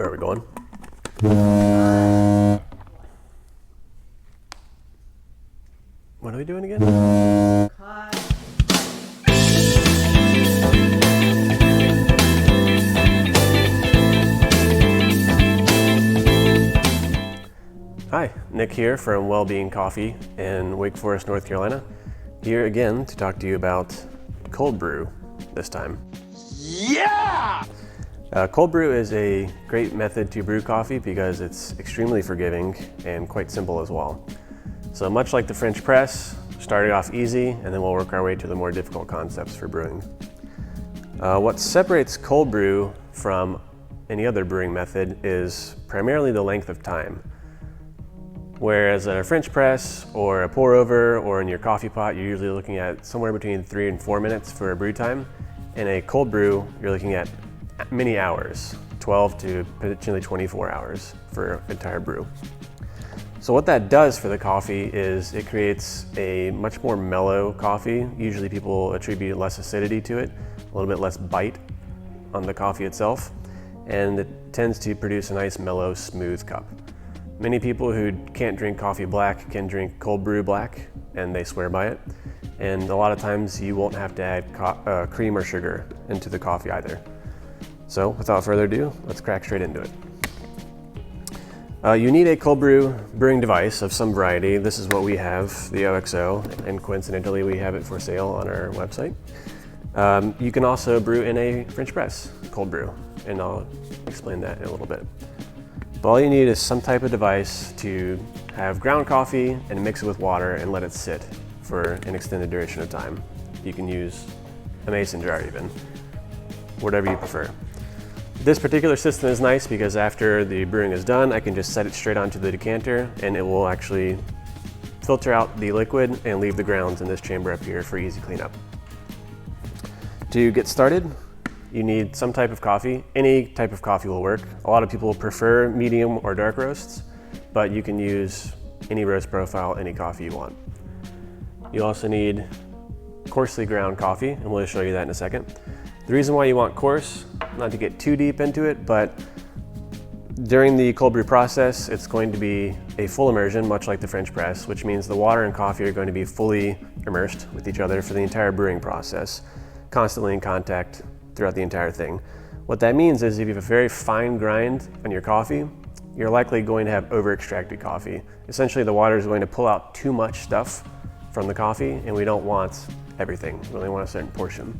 Where are we going? What are we doing again? Hi, Nick here from Wellbeing Coffee in Wake Forest, North Carolina. Here again to talk to you about cold brew this time. Yeah! Cold brew is a great method to brew coffee because it's extremely forgiving and quite simple as well. So much like the French press, starting off easy and then we'll work our way to the more difficult concepts for brewing. What separates cold brew from any other brewing method is primarily the length of time. Whereas a French press or a pour over or in your coffee pot, you're usually looking at somewhere between 3 and 4 minutes for a brew time. In a cold brew, you're looking at many hours, 12 to potentially 24 hours for an entire brew. So what that does for the coffee is it creates a much more mellow coffee. Usually people attribute less acidity to it, a little bit less bite on the coffee itself, and it tends to produce a nice mellow, smooth cup. Many people who can't drink coffee black can drink cold brew black, and they swear by it. And a lot of times you won't have to add cream or sugar into the coffee either. So without further ado, let's crack straight into it. You need a cold brew brewing device of some variety. This is what we have, the OXO, and coincidentally we have it for sale on our website. You can also brew in a French press cold brew, and I'll explain that in a little bit. But all you need is some type of device to have ground coffee and mix it with water and let it sit for an extended duration of time. You can use a mason jar even, whatever you prefer. This particular system is nice because after the brewing is done, I can just set it straight onto the decanter and it will actually filter out the liquid and leave the grounds in this chamber up here for easy cleanup. To get started, you need some type of coffee. Any type of coffee will work. A lot of people prefer medium or dark roasts, but you can use any roast profile, any coffee you want. You also need coarsely ground coffee, and we'll show you that in a second. The reason why you want coarse, not to get too deep into it, but during the cold brew process, it's going to be a full immersion, much like the French press, which means the water and coffee are going to be fully immersed with each other for the entire brewing process, constantly in contact throughout the entire thing. What that means is if you have a very fine grind on your coffee, you're likely going to have over-extracted coffee. Essentially, the water is going to pull out too much stuff from the coffee, and we don't want everything. We only want a certain portion.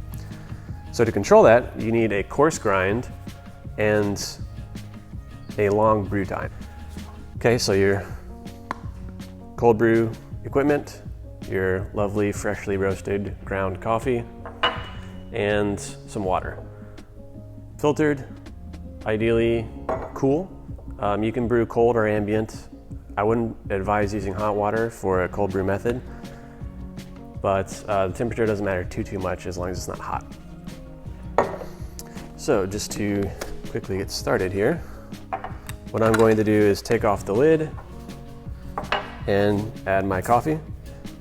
So to control that, you need a coarse grind and a long brew time. Okay, so your cold brew equipment, your lovely freshly roasted ground coffee, and some water. Filtered, ideally cool. You can brew cold or ambient. I wouldn't advise using hot water for a cold brew method, but the temperature doesn't matter too much as long as it's not hot. So just to quickly get started here, what I'm going to do is take off the lid and add my coffee.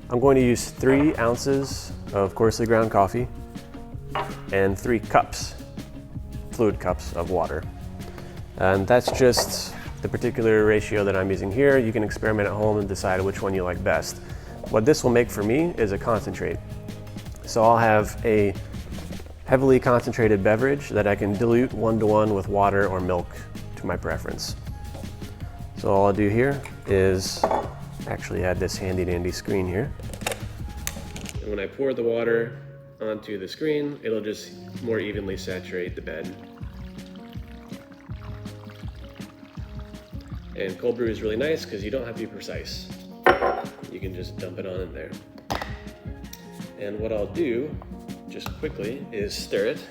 I'm going to use 3 ounces of coarsely ground coffee and 3 cups, fluid cups of water. And that's just the particular ratio that I'm using here. You can experiment at home and decide which one you like best. What this will make for me is a concentrate. So I'll have a heavily concentrated beverage that I can dilute 1-to-1 with water or milk to my preference. So all I'll do here is actually add this handy dandy screen here. And when I pour the water onto the screen, it'll just more evenly saturate the bed. And cold brew is really nice because you don't have to be precise. You can just dump it on in there. And what I'll do, just quickly, is stir it.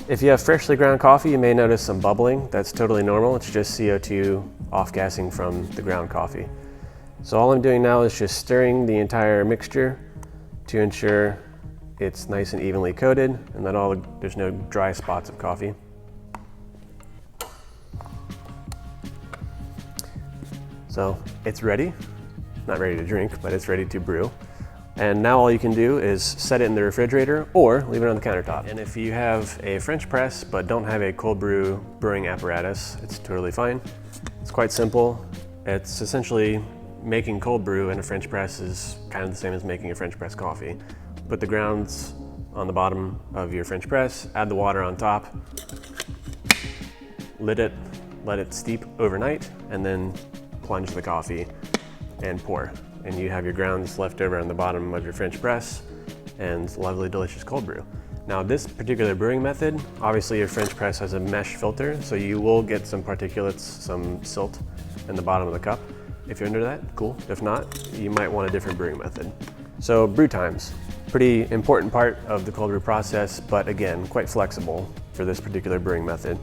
If you have freshly ground coffee, you may notice some bubbling. That's totally normal. It's just CO2 off-gassing from the ground coffee. So all I'm doing now is just stirring the entire mixture to ensure it's nice and evenly coated and that there's no dry spots of coffee. So it's ready. Not ready to drink, but it's ready to brew. And now all you can do is set it in the refrigerator or leave it on the countertop. And if you have a French press but don't have a cold brew brewing apparatus, it's totally fine. It's quite simple. It's essentially making cold brew in a French press is kind of the same as making a French press coffee. Put the grounds on the bottom of your French press, add the water on top, lid it, let it steep overnight, and then plunge the coffee and pour. And you have your grounds left over on the bottom of your French press and lovely, delicious cold brew. Now this particular brewing method, obviously your French press has a mesh filter, so you will get some particulates, some silt in the bottom of the cup. If you're under that, cool. If not, you might want a different brewing method. So brew times, pretty important part of the cold brew process, but again, quite flexible for this particular brewing method.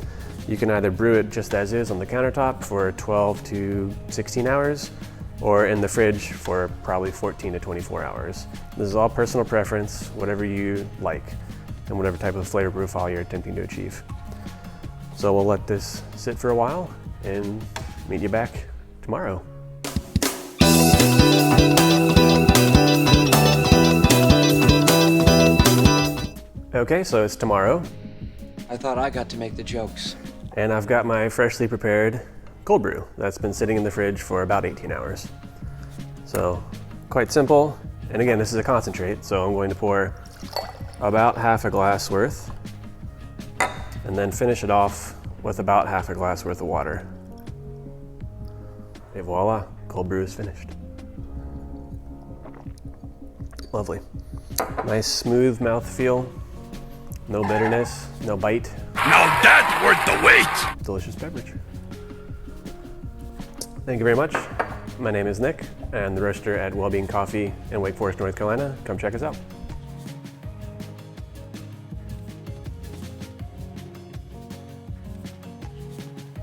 You can either brew it just as is on the countertop for 12 to 16 hours, or in the fridge for probably 14 to 24 hours. This is all personal preference, whatever you like, and whatever type of flavor profile you're attempting to achieve. So we'll let this sit for a while and meet you back tomorrow. Okay, so it's tomorrow. I thought I got to make the jokes. And I've got my freshly prepared cold brew that's been sitting in the fridge for about 18 hours. So quite simple. And again, this is a concentrate, so I'm going to pour about half a glass worth and then finish it off with about half a glass worth of water. Et voila, cold brew is finished. Lovely. Nice smooth mouthfeel, no bitterness, no bite. Now that's worth the wait! Delicious beverage. Thank you very much. My name is Nick, and the roaster at Wellbeing Coffee in Wake Forest, North Carolina. Come check us out.